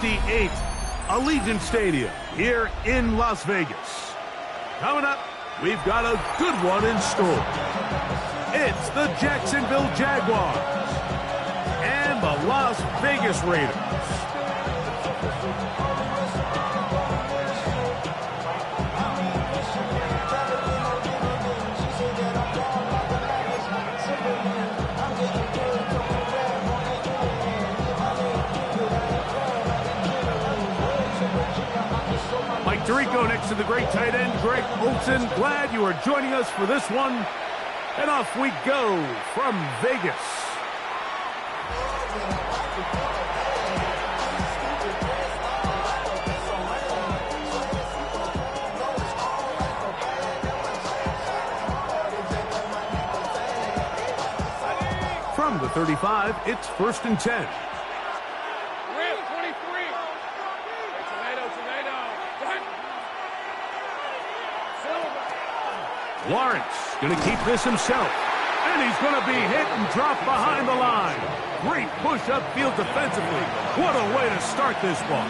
The Allegiant Stadium here in Las Vegas. Coming up, we've got a good one in store. It's the Jacksonville Jaguars and the Las Vegas Raiders. Mike Tirico next to the great tight end, Greg Olsen. Glad you are joining us for this one. And off we go from Vegas. From the 35, it's 1st and 10. Lawrence going to keep this himself. And he's going to be hit and dropped behind the line. Great push upfield defensively. What a way to start this one.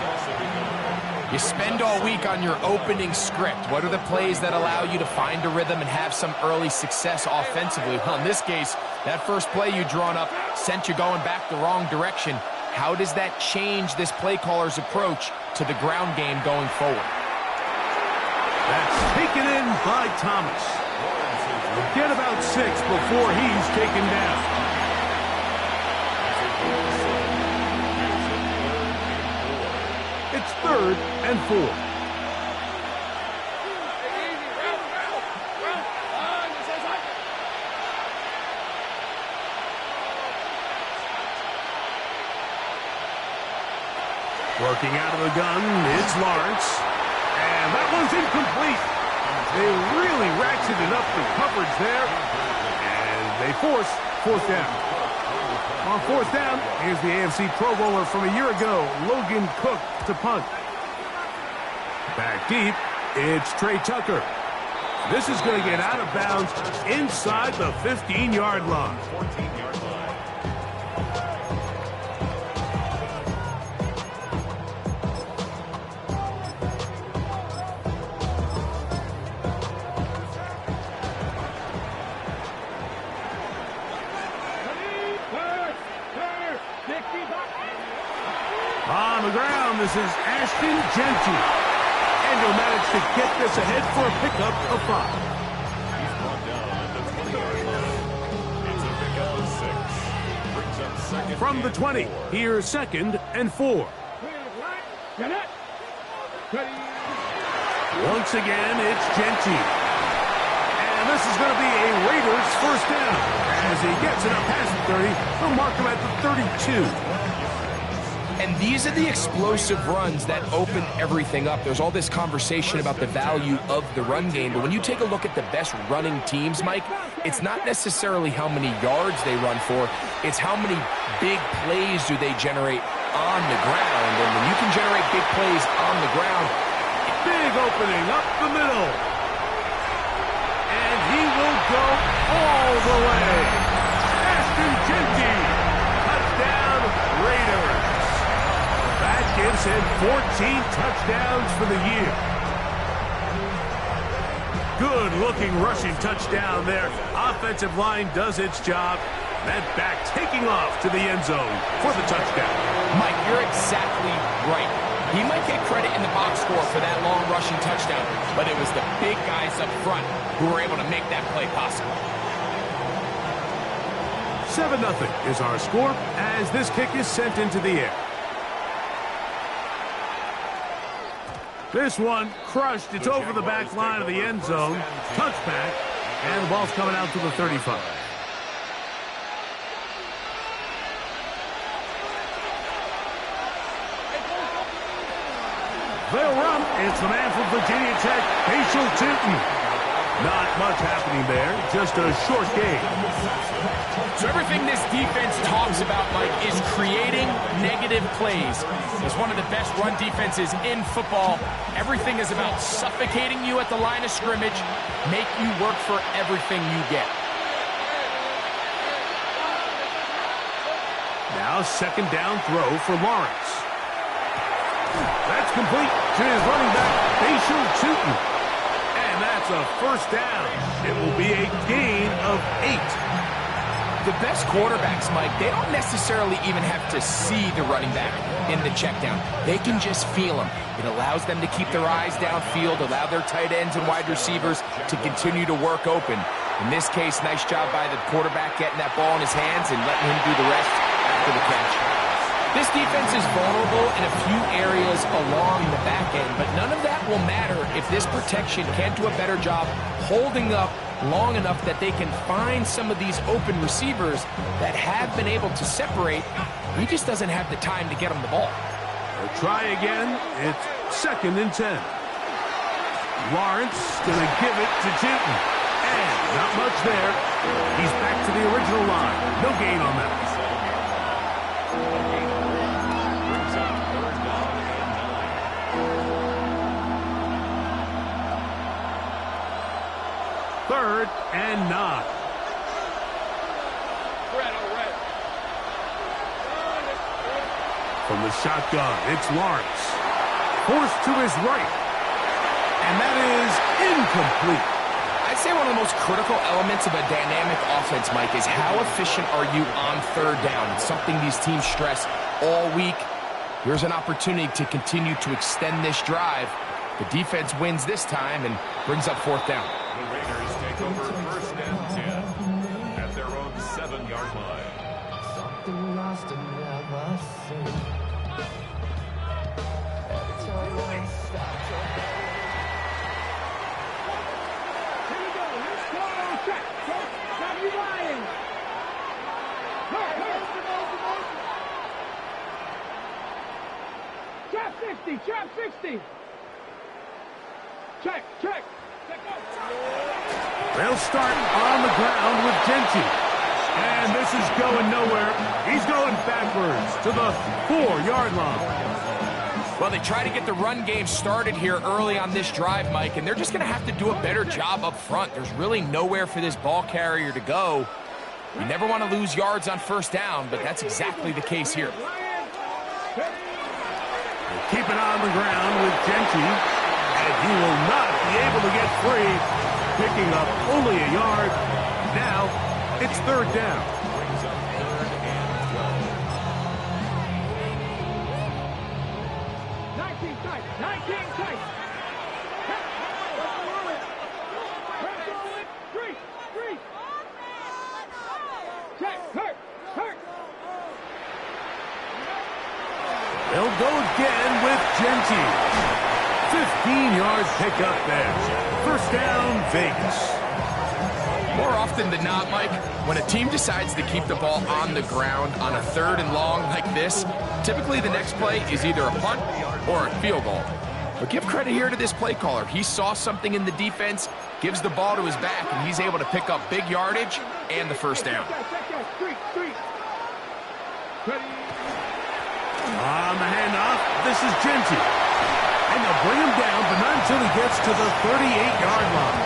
You spend all week on your opening script. What are the plays that allow you to find a rhythm and have some early success offensively? Well, in this case, that first play you drawn up sent you going back the wrong direction. How does that change this play caller's approach to the ground game going forward? That's taken in by Thomas. Get about 6 before he's taken down. It's 3rd and 4. Working out of the gun, it's Lawrence. And that one's incomplete. They really ratcheted up the coverage there. And they force 4th down. On 4th down, here's the AFC Pro Bowler from a year ago, Logan Cook, to punt. Back deep, it's Trey Tucker. This is going to get out of bounds inside the 15-yard line. On the ground, this is Ashton Genty. And he'll manage to get this ahead for a pickup of 5. He's brought down at the 20-yard line. It's a pickup of 6. Brings up 2nd. From the 20, here's 2nd and 4. Once again, it's Genty. And this is going to be a Raiders 1st down. As he gets it up past the 30, they'll mark him at the 32. And these are the explosive runs that open everything up. There's all this conversation about the value of the run game, but when you take a look at the best running teams, Mike, it's not necessarily how many yards they run for, it's how many big plays do they generate on the ground. And when you can generate big plays on the ground, big opening up the middle. And he will go all the way. Ashton Genty, touchdown Raiders. That gives him 14 touchdowns for the year. Good-looking rushing touchdown there. Offensive line does its job. That back taking off to the end zone for the touchdown. Mike, you're exactly right. He might get credit in the box score for that long rushing touchdown, but it was the big guys up front who were able to make that play possible. 7-0 is our score as this kick is sent into the air. This one crushed. It's over the back line of the end zone. Touchback. And the ball's coming out to the 35. They'll run. It's the man from Virginia Tech, Facial Tinton. Not much happening there. Just a short game. So everything this defense talks about, Mike, is creating negative plays. It's one of the best run defenses in football. Everything is about suffocating you at the line of scrimmage, make you work for everything you get. Now 2nd down throw for Lawrence. It's complete to his running back, Facial Chutin. And that's a first down. It will be a gain of 8. The best quarterbacks, Mike, they don't necessarily even have to see the running back in the check down. They can just feel him. It allows them to keep their eyes downfield, allow their tight ends and wide receivers to continue to work open. In this case, nice job by the quarterback getting that ball in his hands and letting him do the rest after the catch. This defense is vulnerable in a few areas along the back end, but none of that will matter if this protection can't do a better job holding up long enough that they can find some of these open receivers that have been able to separate. He just doesn't have the time to get them the ball. They'll try again. It's 2nd and 10. Lawrence going to give it to Jinton. And not much there. He's back to the original line. No gain on that. Brings up 3rd down and 9. 3rd and 9. From the shotgun, it's Lawrence. Forced to his right. And that is incomplete. I'd say one of the most critical elements of a dynamic offense, Mike, is how efficient are you on 3rd down? It's something these teams stress all week. Here's an opportunity to continue to extend this drive. The defense wins this time and brings up 4th down. The Raiders take over 1st and 10 at their own 7-yard line. Something lost and never seen. Every time I stop to Trap 60. Check. They'll start on the ground with Genty. And this is going nowhere. He's going backwards to the 4-yard line. Well, they try to get the run game started here early on this drive, Mike, and they're just going to have to do a better job up front. There's really nowhere for this ball carrier to go. You never want to lose yards on 1st down, but that's exactly the case here. Keep it on the ground with Genty, and he will not be able to get free, picking up only a yard. Now, it's 3rd down. Brings up 3rd and 19 tight. 19 tight. Three. Check. Hurt. They'll go again with Genty. 15 yards pickup there. 1st down, Vegas. More often than not, Mike, when a team decides to keep the ball on the ground on a 3rd and long like this, typically the next play is either a punt or a field goal. But give credit here to this play caller. He saw something in the defense, gives the ball to his back, and he's able to pick up big yardage and the 1st down. On the handoff, this is Genty. And they'll bring him down, but not until he gets to the 38-yard line.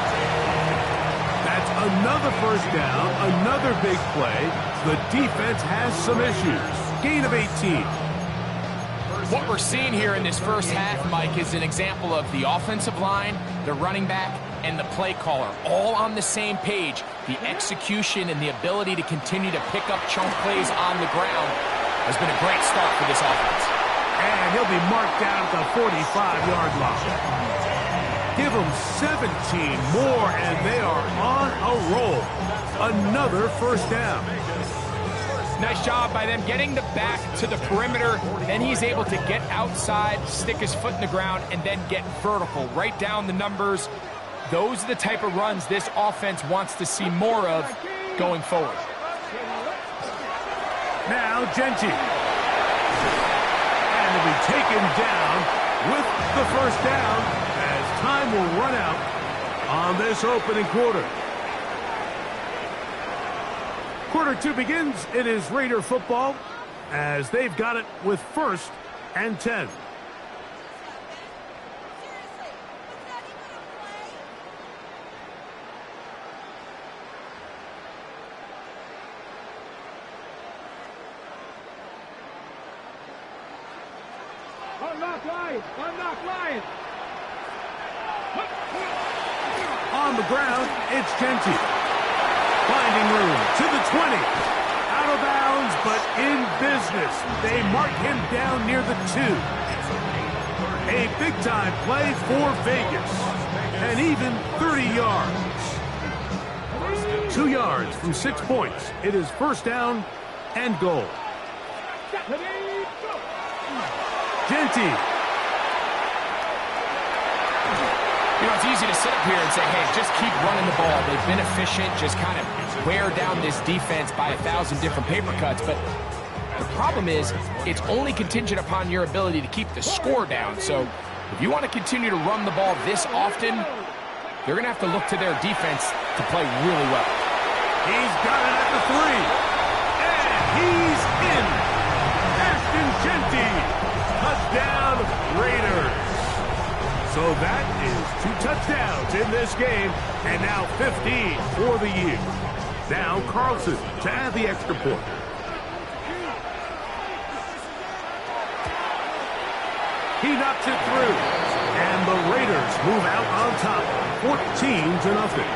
That's another 1st down, another big play. The defense has some issues. Gain of 18. What we're seeing here in this first half, Mike, is an example of the offensive line, the running back, and the play caller all on the same page. The execution and the ability to continue to pick up chunk plays on the ground has been a great start for this offense. And he'll be marked down at the 45-yard line. Give them 17 more, and they are on a roll. Another 1st down. Nice job by them getting the back to the perimeter. Then he's able to get outside, stick his foot in the ground, and then get vertical. Right down the numbers. Those are the type of runs this offense wants to see more of going forward. Now Genty. And he'll be taken down with the 1st down as time will run out on this opening quarter. Quarter 2 begins. It is Raider football as they've got it with 1st and 10. One knock, Lions. On the ground, it's Genty. Finding room to the 20. Out of bounds, but in business. They mark him down near the 2. A big-time play for Vegas. And even 30 yards. 2 yards from 6 points. It is first down and goal. Genty. You know, it's easy to sit up here and say, hey, just keep running the ball. They've been efficient, just kind of wear down this defense by 1,000 different paper cuts. But the problem is, it's only contingent upon your ability to keep the score down. So if you want to continue to run the ball this often, they're going to have to look to their defense to play really well. He's got it at the 3. And he's in. Ashton Genty. Touchdown, Raiders. So that is 2 touchdowns in this game, and now 15 for the year. Now Carlson to add the extra point. He knocks it through, and the Raiders move out on top, 14-0.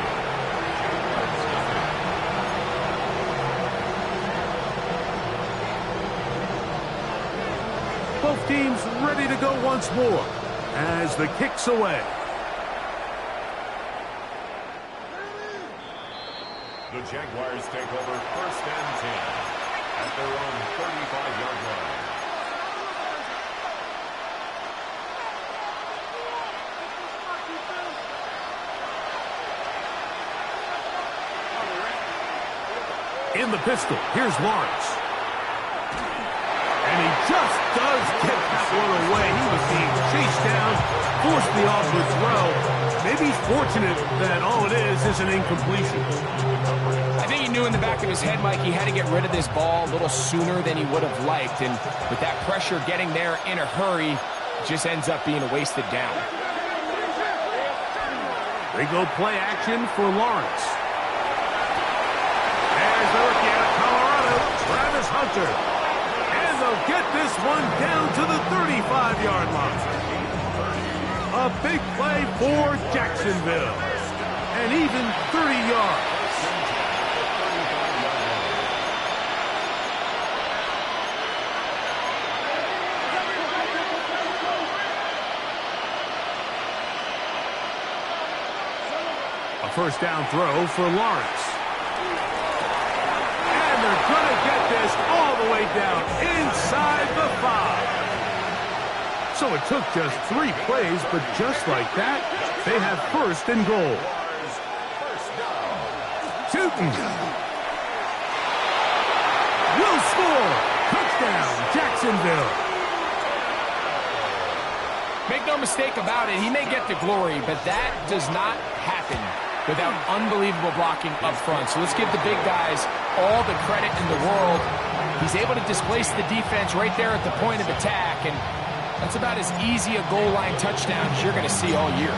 Both teams ready to go once more as the kick's away. The Jaguars take over first and 10 at their own 35-yard line. In the pistol, here's Lawrence. And he just does get that one away. He was being chased down, forced the offward throw. Maybe he's fortunate that all it is an incompletion. I think he knew in the back of his head, Mike, he had to get rid of this ball a little sooner than he would have liked. And with that pressure getting there in a hurry, it just ends up being a wasted down. They go play action for Lawrence. There's the rookie out of Colorado, Travis Hunter. And they'll get this one down to the 35-yard line. A big play for Jacksonville. And even 30 yards. A first down throw for Lawrence. And they're going to get this all the way down inside the 5. So it took just 3 plays, but just like that, they have first and goal. Tootin will score. Touchdown, Jacksonville. Make no mistake about it, he may get the glory, but that does not happen without unbelievable blocking up front. So let's give the big guys all the credit in the world. He's able to displace the defense right there at the point of attack, and that's about as easy a goal line touchdown as you're going to see all year.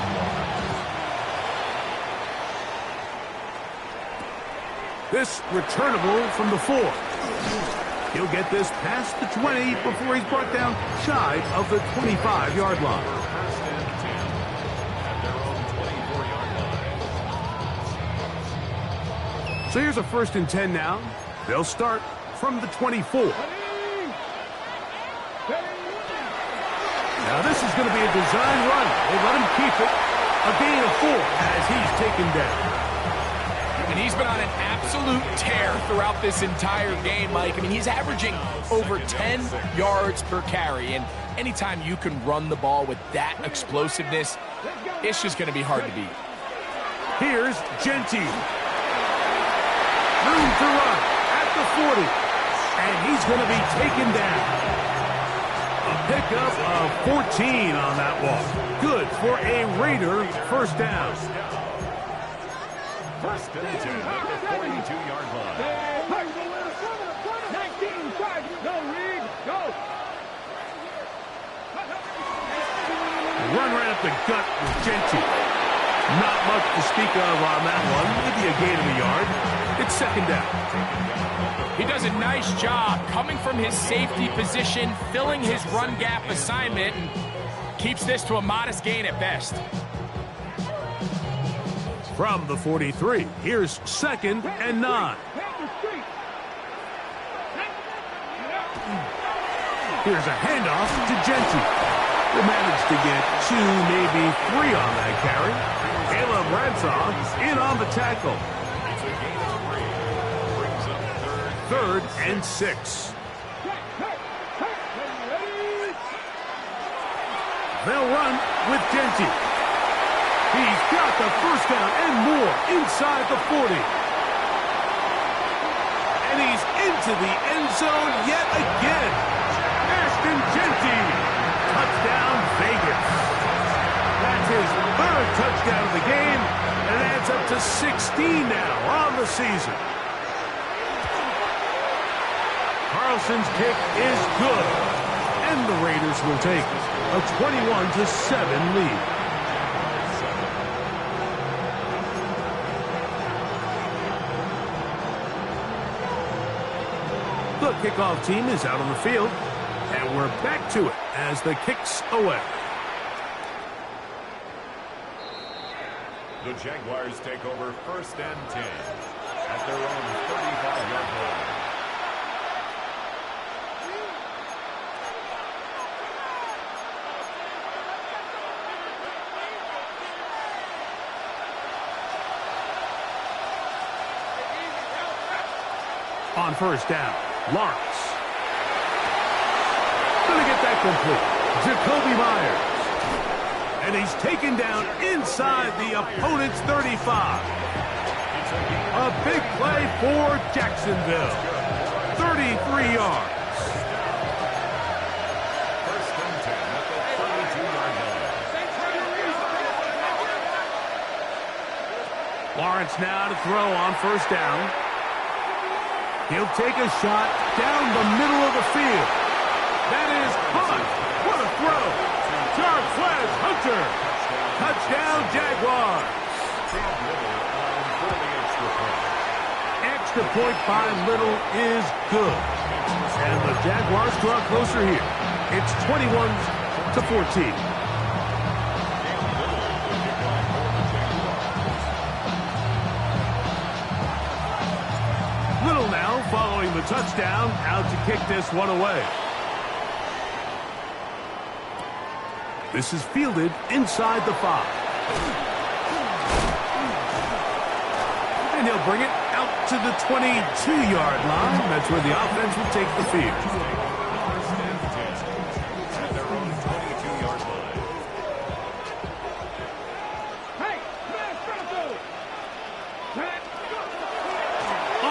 This returnable from the 4. He'll get this past the 20 before he's brought down shy of the 25-yard line. So here's a first and 10 now. They'll start from the 24. Now this is going to be a design run. They let him keep it. A gain of 4 as he's taken down. And he's been on an absolute tear throughout this entire game, Mike. I mean, he's averaging over 10 yards per carry. And anytime you can run the ball with that explosiveness, it's just going to be hard to beat. Here's Genty. Room to run at the 40. And he's going to be taken down. A pickup of 14 on that walk. Good for a Raider first down. First and 10 at the 42-yard line. 19, 5, no read, go. Run right up the gut with Genty. Not much to speak of on that one. Maybe a gain of a yard. It's second down. He does a nice job coming from his safety position, filling his run gap assignment, and Keeps this to a modest gain at best. From the 43, here's 2nd and 9. Here's a handoff to Genty. Will manage to get 2, maybe 3 on that carry. Caleb Ransaw in on the tackle. It's a gain of 3. Brings up 3rd and 6. They'll run with Genty. He's got the first down and more inside the 40. And he's into the end zone yet again. Ashton Genty. Touchdown, Vegas. That's his 3rd touchdown of the game, and it adds up to 16 now on the season. Carlson's kick is good, and the Raiders will take a 21-7 lead. The kickoff team is out on the field, and we're back to it as the kick's away. The Jaguars take over 1st and 10 at their own 35-yard line. On 1st down, Lawrence. Gonna get that complete. Jacoby Myers. And he's taken down inside the opponent's 35. A big play for Jacksonville. 33 yards. 1st and 10 at the 32-yard line. Lawrence now to throw on 1st down. He'll take a shot down the middle of the field. That is caught. What a throw. Jarquez Hunter. Touchdown, Jaguars. Extra point by Little is good. And the Jaguars draw closer here. It's 21-14. Little now following the touchdown, out to kick this one away. This is fielded inside the 5. And he'll bring it out to the 22-yard line. That's where the offense will take the field. 1st and 10 at their own 22-yard line. Hey, man, Franco!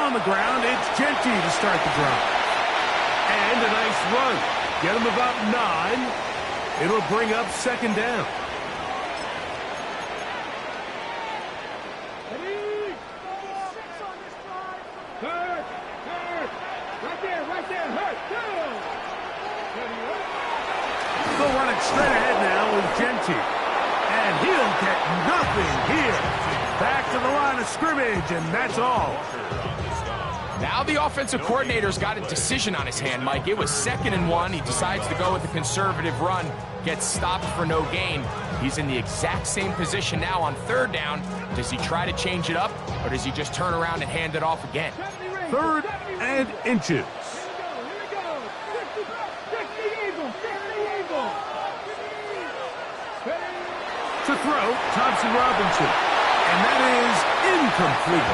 On the ground, it's Genty to start the drive. And a nice run. Get him about 9. It'll bring up 2nd down. Hurt! Right there, hurt! They'll run it straight ahead now with Genty. And he'll get nothing here. Back to the line of scrimmage, and that's all. Now the offensive coordinator's got a decision on his hand, Mike. It was 2nd and 1. He decides to go with a conservative run, gets stopped for no gain. He's in the exact same position now on 3rd down. Does he try to change it up, or does he just turn around and hand it off again? 3rd and inches. Here we go! 60 Eagle! To throw, Thompson Robinson. And that is incomplete.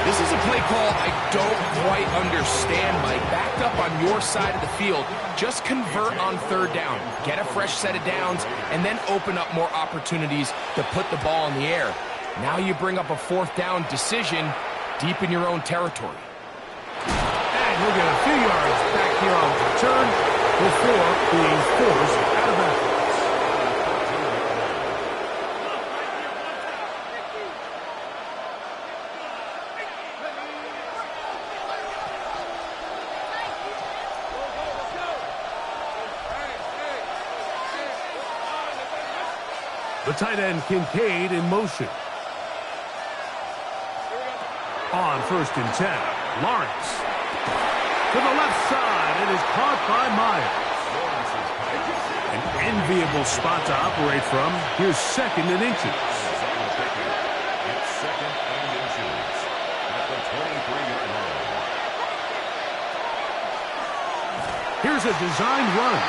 This is a play call I don't quite understand, Mike. Backed up on your side of the field, just convert on 3rd down. Get a fresh set of downs, and then open up more opportunities to put the ball in the air. Now you bring up a 4th down decision deep in your own territory. And he'll get a few yards back here on the return before being forced out of bounds. The tight end Kincaid in motion. On 1st and 10, Lawrence. To the left side, it is caught by Myers. And enviable spot to operate from. Here's 2nd and inches. It's 2nd and inches at the 23-yard line. Here's a designed run.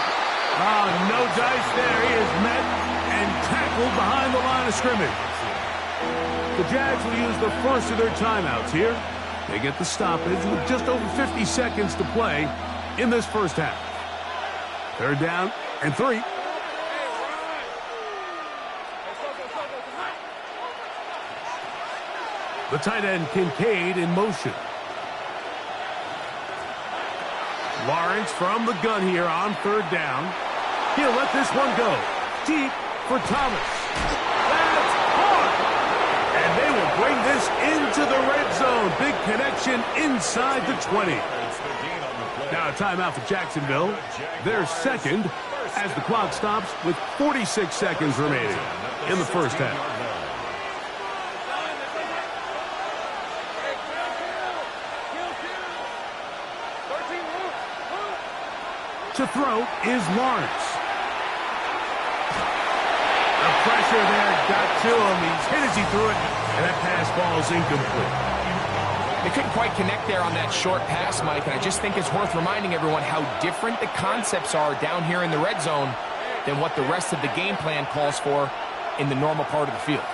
Oh, no dice there. He is met and tackled behind the line of scrimmage. The Jags will use the first of their timeouts here. They get the stoppage with just over 50 seconds to play in this first half. 3rd down and 3. The tight end Kincaid in motion. Lawrence from the gun here on 3rd down. He'll let this one go. Deep for Thomas. That's hard. And they will bring this into the red zone. Big connection inside the 20. Now a timeout for Jacksonville. Their 2nd as the clock stops with 46 seconds remaining in the first half. To throw is Lawrence. The pressure there got to him. He's hit as he threw it, and that pass ball is incomplete. They couldn't quite connect there on that short pass, Mike, and I just think it's worth reminding everyone how different the concepts are down here in the red zone than what the rest of the game plan calls for in the normal part of the field.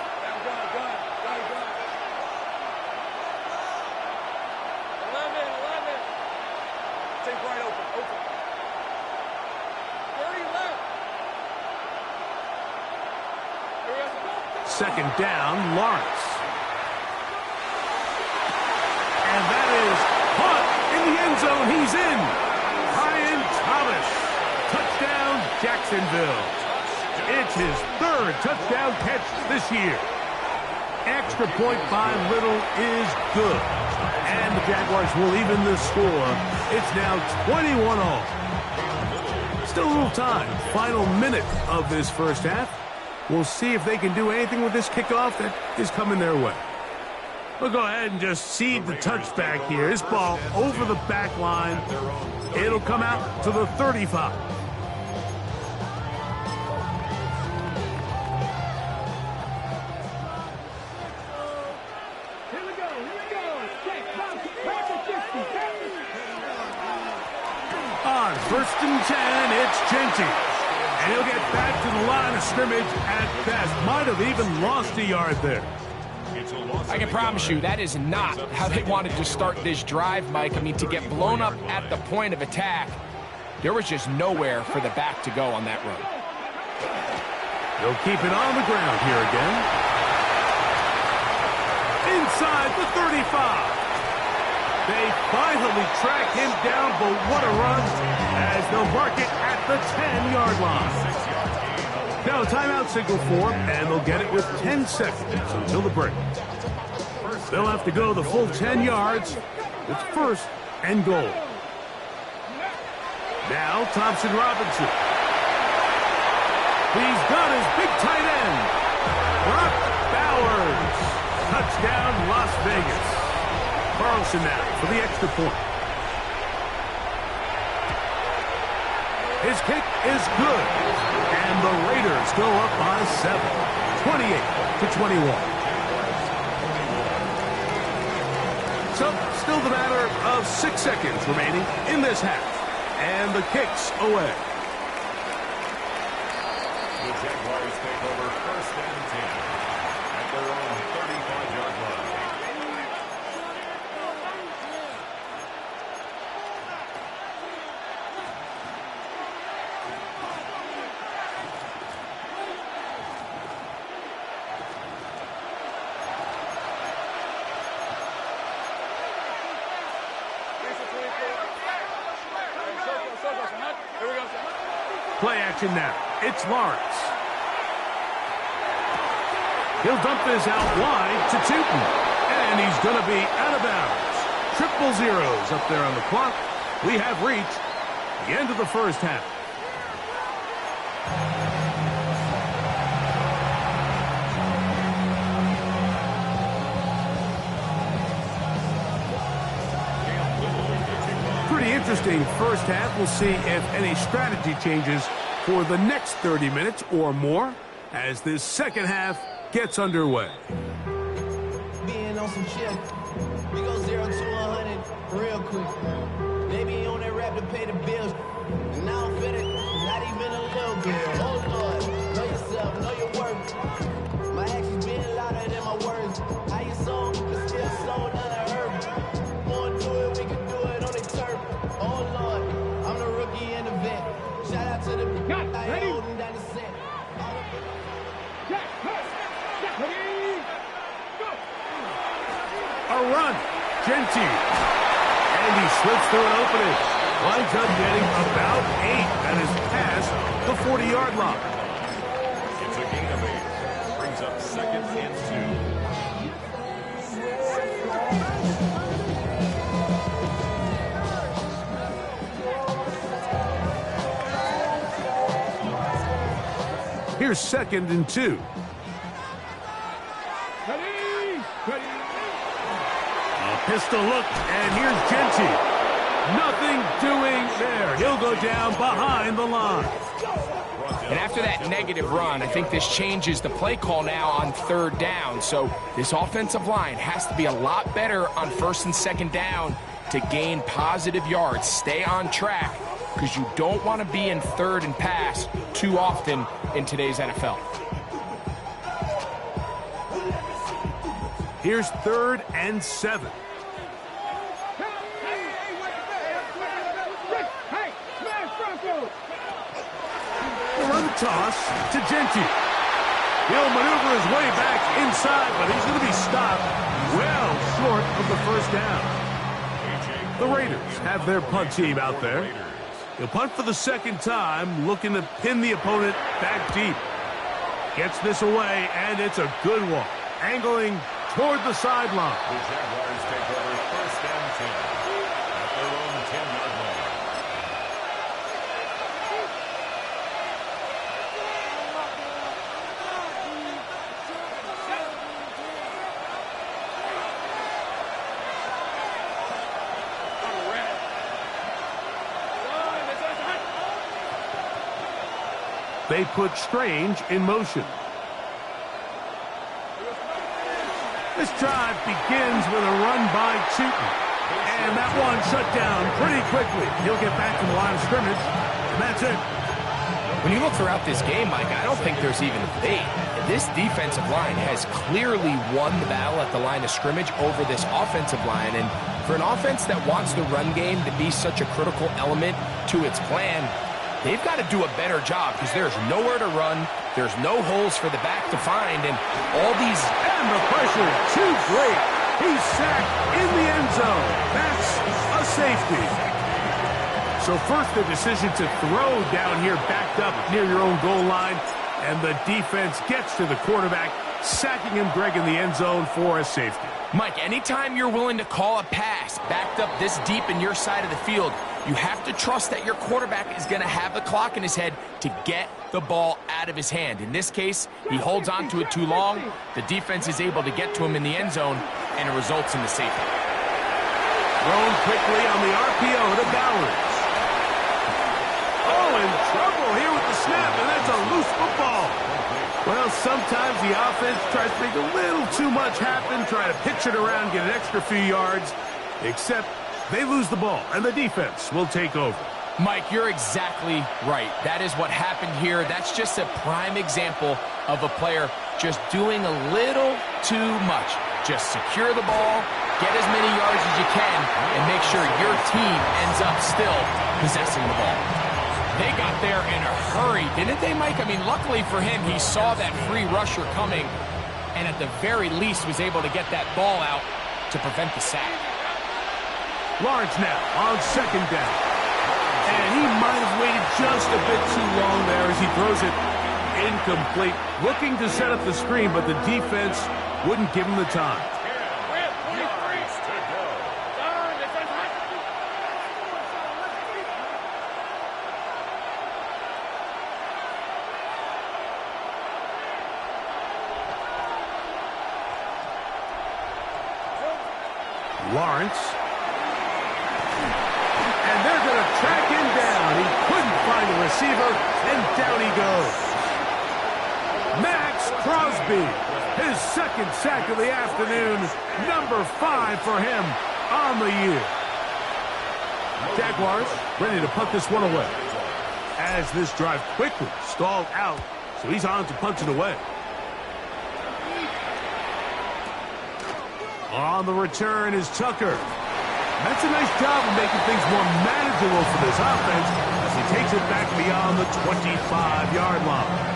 Second down, Lawrence. And that is caught in the end zone. He's in. Ryan Thomas. Touchdown, Jacksonville. It's his 3rd touchdown catch this year. Extra point by Little is good. And the Jaguars will even the score. It's now 21-all. Still a little time. Final minute of this first half. We'll see if they can do anything with this kickoff that is coming their way. We'll go ahead and just cede the touchback here. This ball over the back line. It'll come out to the 35. Here we go. On 1st and 10, it's Genty. And he'll get back to the line of scrimmage at best. Might have even lost a yard there. I can promise you that is not how they wanted to start this drive, Mike. I mean, to get blown up at the point of attack, there was just nowhere for the back to go on that run. They'll keep it on the ground here again. Inside the 35. They finally track him down, but what a run as they'll mark it at the 10-yard line. Now a timeout signal for him, and they'll get it with 10 seconds until the break. They'll have to go the full 10 yards. It's 1st and goal. Now Thompson Robinson. He's got his big tight end. Brock Bowers. Touchdown, Las Vegas. Carlson now for the extra point. His kick is good. And the Raiders go up by 7. 28-21. So, still the matter of 6 seconds remaining in this half. And the kick's away. The Jaguars take over 1st and 10 at their own 35-yard line. Play action now. It's Lawrence. He'll dump this out wide to Tootin. And he's going to be out of bounds. Triple zeros up there on the clock. We have reached the end of the first half. Pretty interesting first half. We'll see if any strategy changes for the next 30 minutes or more as this second half gets underway. Being on some shit, we go 0 to 100 real quick. They be on that rap to pay the bills, and I don't fit it, not even a little bit. Oh Lord, know yourself, know your worth. My actions being louder than my words. How you sold, but still sold unheard. Wanna do it, we can do it on the turf. Oh Lord, I'm the rookie and the vet. Shout out to the Got I ready? ain't holding down the set. A run. Genty. And he slips through an opening. Winds up getting about 8. That is past the 40-yard line. It's a gain of 8. Brings up 2nd and 2. Here's 2nd and 2. A pistol look, and here's Genty. Nothing doing there. He'll go down behind the line. And after that negative run, I think this changes the play call now on 3rd down. So this offensive line has to be a lot better on 1st and 2nd down to gain positive yards. Stay on track because you don't want to be in 3rd and pass too often in today's NFL. Here's 3rd and 7. They run the toss to Genty. He'll maneuver his way back inside, but he's going to be stopped well short of the 1st down. The Raiders have their punt team out there. He'll punt for the 2nd time, looking to pin the opponent back deep. Gets this away, and it's a good one. Angling toward the sideline. The Jaguars take over 1st and 10 at their own 10-yard line. They put Strange in motion. This drive begins with a run by Cheaton. And that one shut down pretty quickly. He'll get back to the line of scrimmage, and that's it. When you look throughout this game, Mike, I don't think there's even a debate. This defensive line has clearly won the battle at the line of scrimmage over this offensive line. And for an offense that wants the run game to be such a critical element to its plan, they've got to do a better job because there's nowhere to run. There's no holes for the back to find. And all these... And the pressure too great. He's sacked in the end zone. That's a safety. So first the decision to throw down here backed up near your own goal line. And the defense gets to the quarterback, sacking him, Greg, in the end zone for a safety. Mike, anytime you're willing to call a pass backed up this deep in your side of the field, you have to trust that your quarterback is going to have the clock in his head to get the ball out of his hand. In this case, he holds on to it too long. The defense is able to get to him in the end zone, and it results in the safety. Thrown quickly on the RPO to Bowers. Oh, in trouble here with the snap, and that's a loose football. Well, sometimes the offense tries to make a little too much happen, try to pitch it around, get an extra few yards, except they lose the ball, and the defense will take over. Mike, you're exactly right. That is what happened here. That's just a prime example of a player just doing a little too much. Just secure the ball, get as many yards as you can, and make sure your team ends up still possessing the ball. They got there in a hurry, didn't they, Mike? I mean, luckily for him, he saw that free rusher coming, and at the very least was able to get that ball out to prevent the sack. Lawrence now on 2nd down. And he might have waited just a bit too long there as he throws it incomplete. Looking to set up the screen, but the defense wouldn't give him the time. Lawrence. And they're going to track him down. He couldn't find a receiver. and down he goes. Max Crosby, his second sack of the afternoon, number 5 for him on the year. Jaguars ready to punt this one away, as this drive quickly stalled out, so he's on to punch it away. On the return is Tucker. That's a nice job of making things more manageable for this offense as he takes it back beyond the 25-yard line.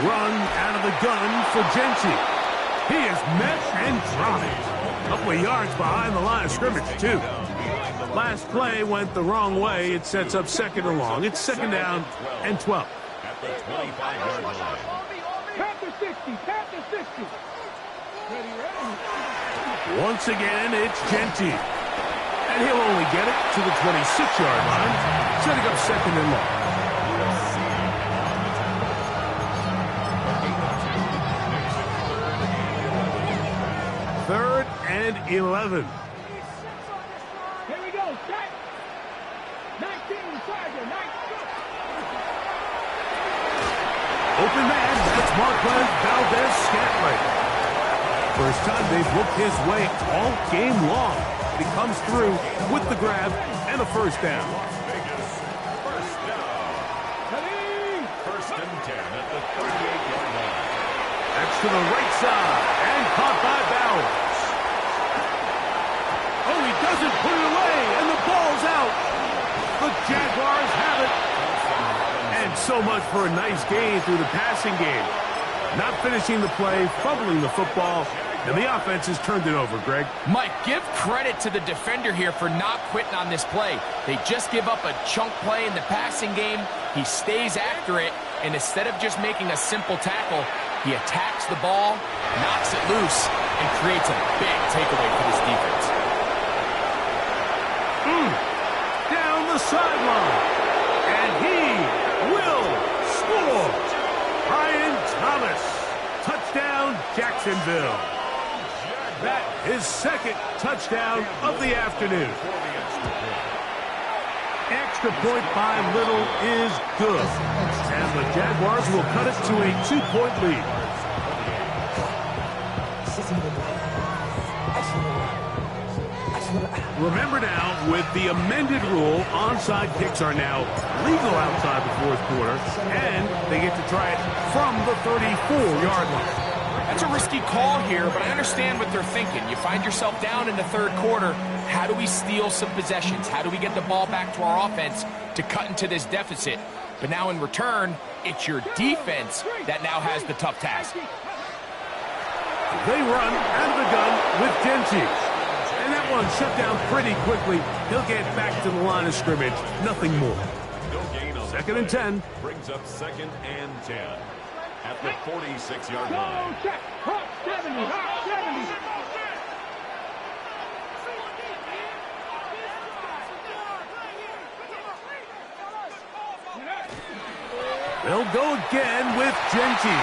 Run out of the gun for Genty. He is met and dropped. A couple of yards behind the line of scrimmage, too. Last play went the wrong way. It sets up second and long. It's second down and 12. At the 25-yard line. Tap to 60. Tap to 60. Ready, ready. Once again, it's Genty. And he'll only get it to the 26-yard line, setting up second and long. Third and 11. Here we go. Set. 19, Tiger. 19. Open man, that's Marquez Valdez-Scantling. First time they've looked his way all game long. He comes through with the grab and a first down. First down. First and 10 at the 38-yard line. That's to the right side and caught by Bowers. Oh, he doesn't put it away, and the ball's out. The Jaguars have it. And so much for a nice gain through the passing game. Not finishing the play, fumbling the football, and the offense has turned it over, Greg. Mike, give credit to the defender here for not quitting on this play. They just give up a chunk play in the passing game. He stays after it, and instead of just making a simple tackle, he attacks the ball, knocks it loose, and creates a big takeaway for this defense. Down the sideline, and he will score. Brian Thomas, touchdown Jacksonville. That is second touchdown of the afternoon. Extra point by Little is good, and the Jaguars will cut it to a 2-point lead. Remember now, with the amended rule, onside kicks are now legal outside the fourth quarter, and they get to try it from the 34-yard line. That's a risky call here, but I understand what they're thinking. You find yourself down in the third quarter. How do we steal some possessions? How do we get the ball back to our offense to cut into this deficit? But now in return, it's your defense that now has the tough task. They run out of the gun with Genty. And that one shut down pretty quickly. He'll get back to the line of scrimmage. Nothing more. No gain on Second and 10. Brings up second and 10 at the 46-yard Go, line. check. Hawk 70. Hawk 70. They'll go again with Genty.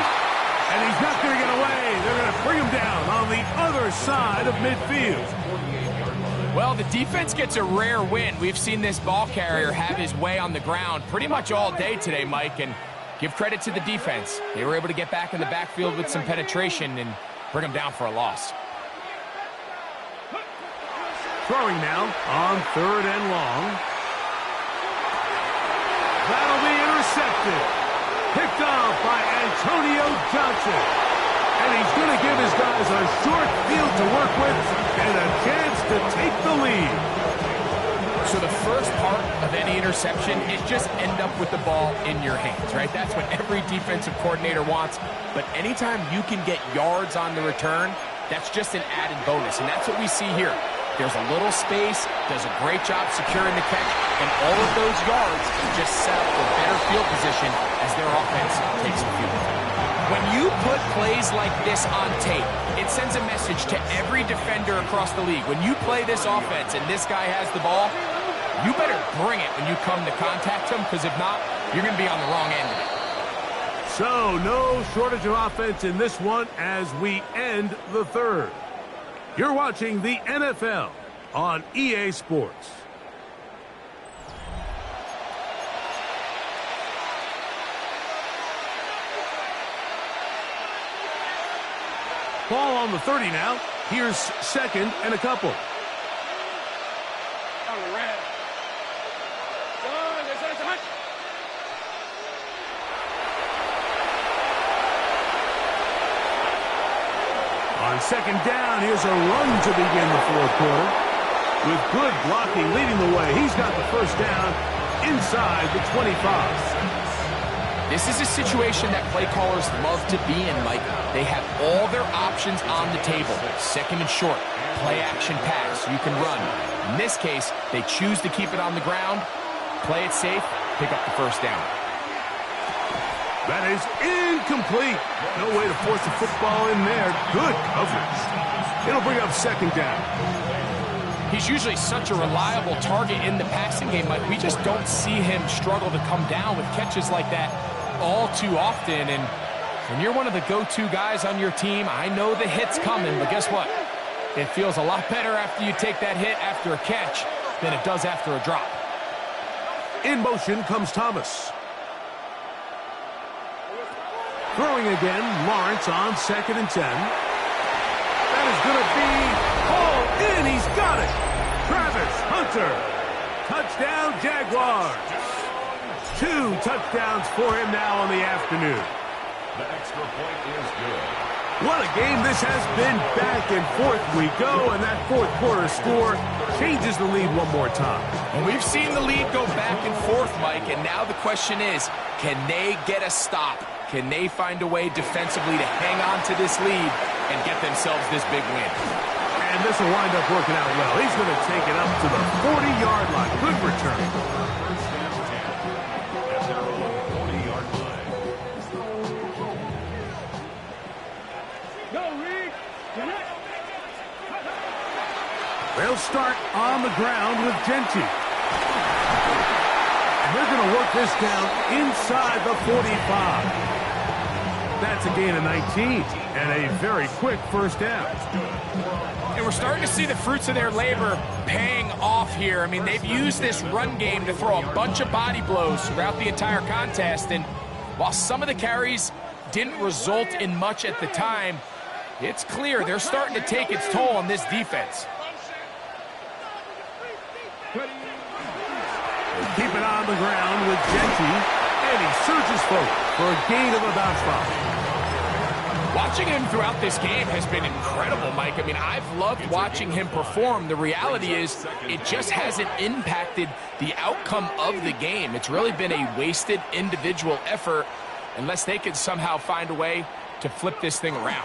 And he's not going to get away. They're going to bring him down on the other side of midfield. Well, the defense gets a rare win. We've seen this ball carrier have his way on the ground pretty much all day today, Mike, and give credit to the defense. They were able to get back in the backfield with some penetration and bring him down for a loss. Throwing now on third and long. That'll be intercepted. Picked off by Antonio Johnson. And he's going to give his guys a short field to work with and a chance to take the lead. So the first part of any interception is just end up with the ball in your hands, right? That's what every defensive coordinator wants. But anytime you can get yards on the return, that's just an added bonus. And that's what we see here. There's a little space, does a great job securing the catch, and all of those yards just set up for better field position as their offense takes the field. When you put plays like this on tape, it sends a message to every defender across the league. When you play this offense and this guy has the ball, you better bring it when you come to contact him, because if not, you're going to be on the wrong end of it. So, no shortage of offense in this one as we end the third. You're watching the NFL on EA Sports. Ball on the 30 now. Here's second and a couple. On second down, here's a run to begin the fourth quarter. With good blocking leading the way, he's got the first down inside the 25. This is a situation that play callers love to be in, Mike. They have all their options on the table. Second and short, play action pass, you can run. In this case, they choose to keep it on the ground, play it safe, pick up the first down. That is incomplete. No way to force the football in there. Good coverage. It'll bring up second down. He's usually such a reliable target in the passing game, Mike. We just don't see him struggle to come down with catches like that all too often. And when you're one of the go-to guys on your team, I know the hit's coming, but guess what? It feels a lot better after you take that hit after a catch than it does after a drop. In motion comes Thomas. Throwing again, Lawrence on second and 10. That is going to be all in. He's got it. Travis Hunter. Touchdown, Jaguars. 2 touchdowns for him now on the afternoon. The extra point is good. What a game this has been. Back and forth we go, and that fourth quarter score changes the lead one more time. And we've seen the lead go back and forth, Mike, and now the question is, can they get a stop? Can they find a way defensively to hang on to this lead and get themselves this big win? And this will wind up working out well. He's going to take it up to the 40-yard line. Good return. First down 10 at their own 40-yard line. Go, Reed. They'll start on the ground with Genty. And they're going to work this down inside the 45. That's a gain of 19 and a very quick first down. And we're starting to see the fruits of their labor paying off here. I mean, they've used this run game to throw a bunch of body blows throughout the entire contest. And while some of the carries didn't result in much at the time, it's clear they're starting to take its toll on this defense. Keep it on the ground with Genty, and he surges forward for a gain of about 5. Watching him throughout this game has been incredible, Mike. I mean, I've loved watching him perform. The reality is it just hasn't impacted the outcome of the game. It's really been a wasted individual effort unless they can somehow find a way to flip this thing around.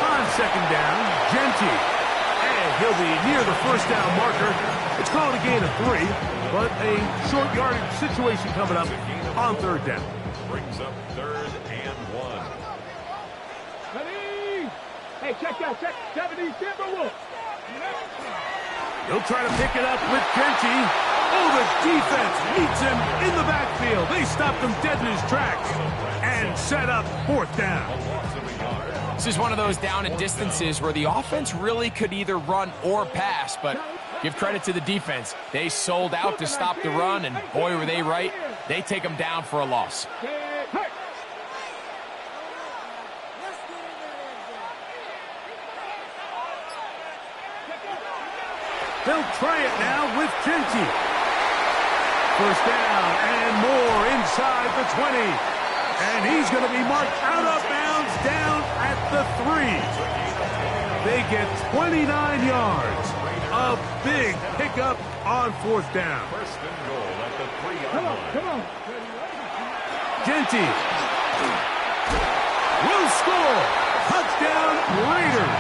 On second down, Genty, and he'll be near the first down marker. It's called a gain of 3, but a short yardage situation coming up on third down. Brings up 3rd and 1. Hey, check that. Check 70 Timberwolves. He'll try to pick it up with Genty. Oh, the defense meets him in the backfield. They stopped him dead in his tracks and set up fourth down. This is one of those down and distances where the offense really could either run or pass, but give credit to the defense. They sold out to stop the run, and boy, were they right. They take them down for a loss. They'll try it now with Genty. First down and more inside the 20. And he's going to be marked out of bounds down at the 3. They get 29 yards. A big pickup on fourth down. First and goal at the 3-yard line. Come on. Genty will score. Touchdown, Raiders.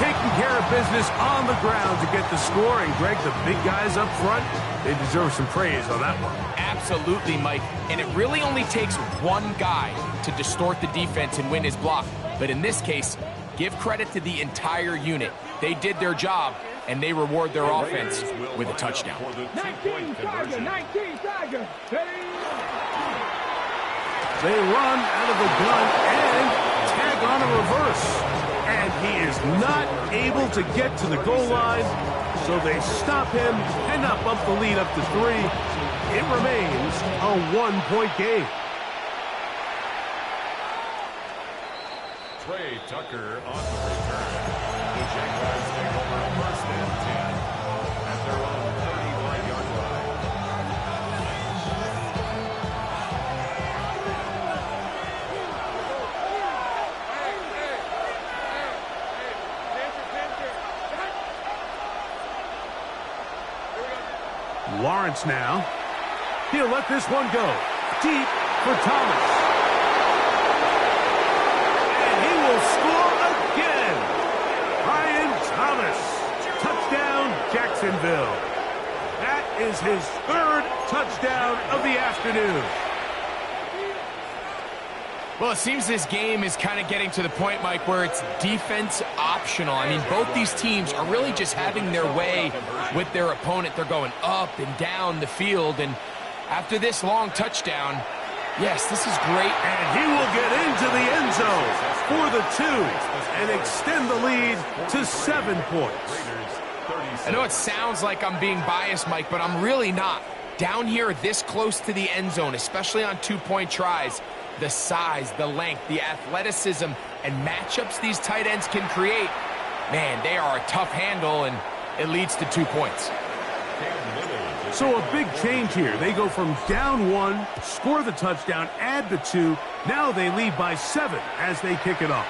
Taking care of business on the ground to get the score. And, Greg, the big guys up front, they deserve some praise on that one. Absolutely, Mike. And it really only takes one guy to distort the defense and win his block. But in this case, give credit to the entire unit. They did their job and they reward their offense with a touchdown. 19 Tiger, 19 Tiger. They run out of the gun and tag on a reverse. And he is not able to get to the goal line, so they stop him and not bump the lead up to 3. It remains a 1-point game. Trey Tucker on the return. The Jaguars take over a 1st and 10 at their own 35-yard line. Lawrence now. He'll let this one go. Deep for Thomas. And he will score again. Ryan Thomas. Touchdown, Jacksonville. That is his 3rd touchdown of the afternoon. Well, it seems this game is kind of getting to the point, Mike, where it's defense optional. I mean, both these teams are really just having their way with their opponent. They're going up and down the field, and after this long touchdown, yes, this is great. And he will get into the end zone for the 2 and extend the lead to 7 points. I know it sounds like I'm being biased, Mike, but I'm really not. Down here this close to the end zone, especially on 2-point tries, the size, the length, the athleticism, and matchups these tight ends can create, man, they are a tough handle, and it leads to 2 points. So a big change here. They go from down 1, score the touchdown, add the 2. Now they lead by 7 as they kick it off.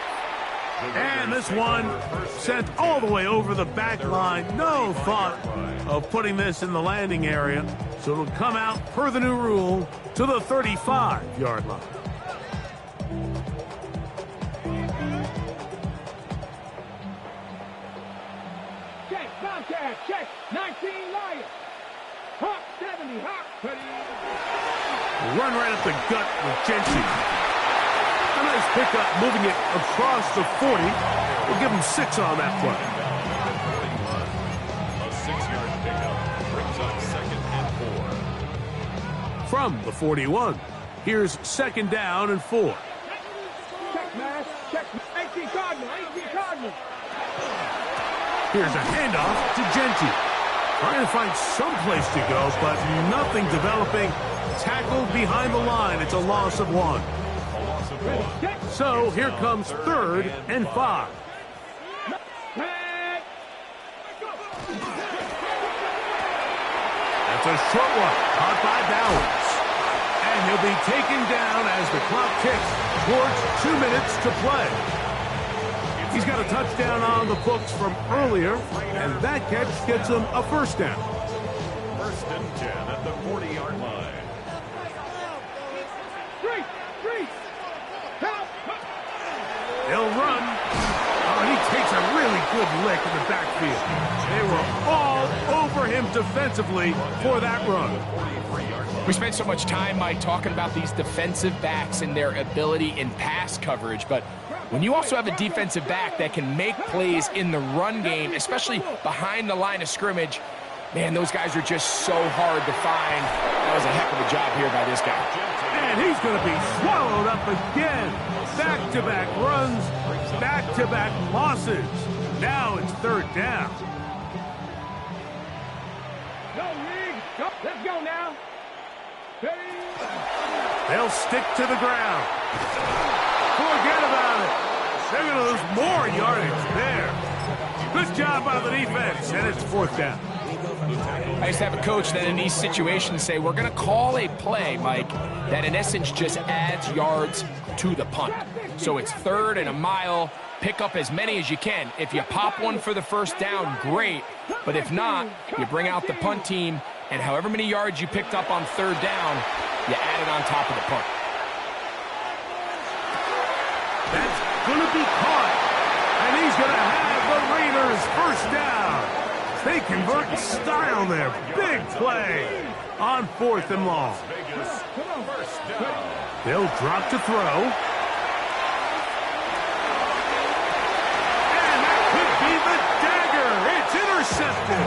And this one sent all the way over the back line. No thought of putting this in the landing area. So it'll come out, per the new rule, to the 35-yard line. Check, Bobcat, check. 19 Lions. Hawk 70, Hawk. Run right up the gut with Gentry. A nice pickup, moving it across the 40. We'll give him 6 on that play. A 6-yard pickup brings up 2nd and 4. From the 41, here's 2nd down and 4. Check, man. Check. 18 Cardinal, 18 Cardinal. Here's a handoff to Gentry. Trying to find some place to go, but nothing developing. Tackled behind the line. It's a loss of 1. So here comes 3rd and 5. That's a short one, caught by Bowers. And he'll be taken down as the clock ticks towards 2 minutes to play. He's got a touchdown on the books from earlier, and that catch gets him a 1st down. 1st and 10 at the 40-yard line. They'll run. Oh, he takes a really good lick in the backfield. They were all over him defensively for that run. We spent so much time, Mike, talking about these defensive backs and their ability in pass coverage, but when you also have a defensive back that can make plays in the run game, especially behind the line of scrimmage, man, those guys are just so hard to find. That was a heck of a job here by this guy. And he's going to be swallowed up again. Back-to-back runs, back-to-back losses. Now it's 3rd down. Go, Rig. Go. Let's go now. They'll stick to the ground. Forget about it. They're going to lose more yardage there. Good job by the defense, and it's 4th down. I used to have a coach that in these situations say, we're going to call a play, Mike, that in essence just adds yards to the punt. So it's 3rd and a mile. Pick up as many as you can. If you pop one for the 1st down, great. But if not, you bring out the punt team, and however many yards you picked up on 3rd down, you add it on top of the punt. That's going to be caught. And he's going to have the Raiders 1st down. They convert in style there. Big play on 4th and long. They'll drop to throw. And that could be the dagger. It's Intercepted.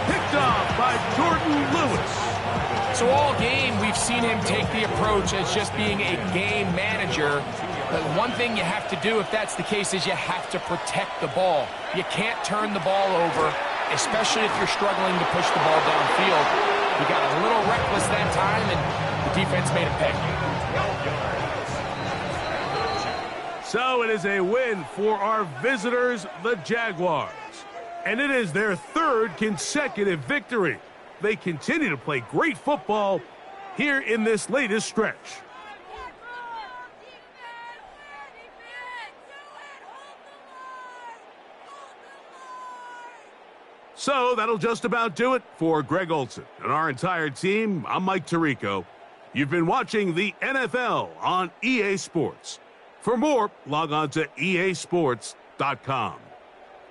Picked off by Jordan Lewis. So all game, we've seen him take the approach as just being a game manager. But one thing you have to do if that's the case is you have to protect the ball. You can't turn the ball over, especially if you're struggling to push the ball downfield. He got a little reckless that time, and the defense made him pay. So it is a win for our visitors, the Jaguars. And it is their third consecutive victory. They continue to play great football here in this latest stretch. So that'll just about do it for Greg Olson and our entire team. I'm Mike Tirico. You've been watching the NFL on EA Sports. For more, log on to easports.com.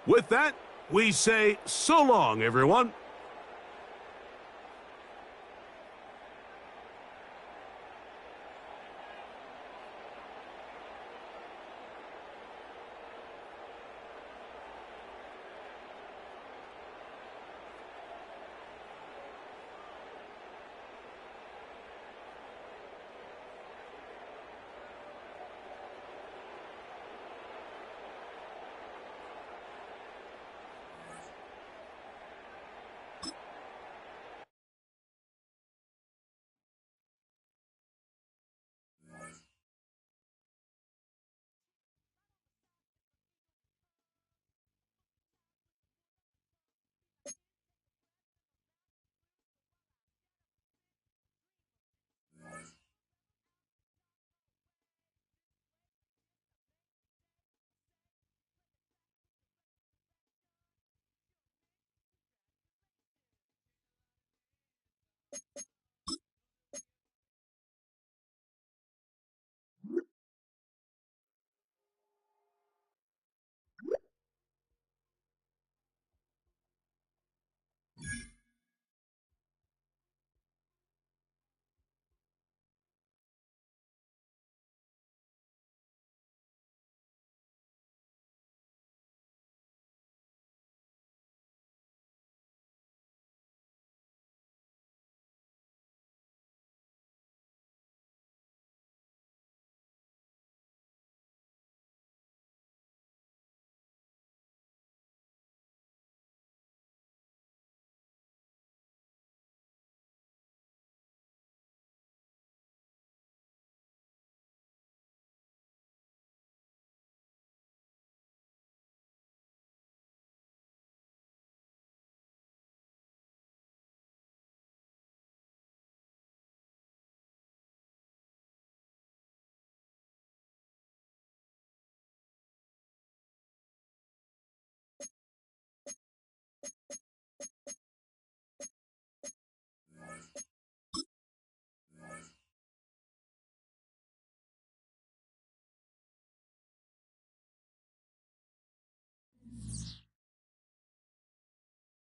With that, we say so long, everyone.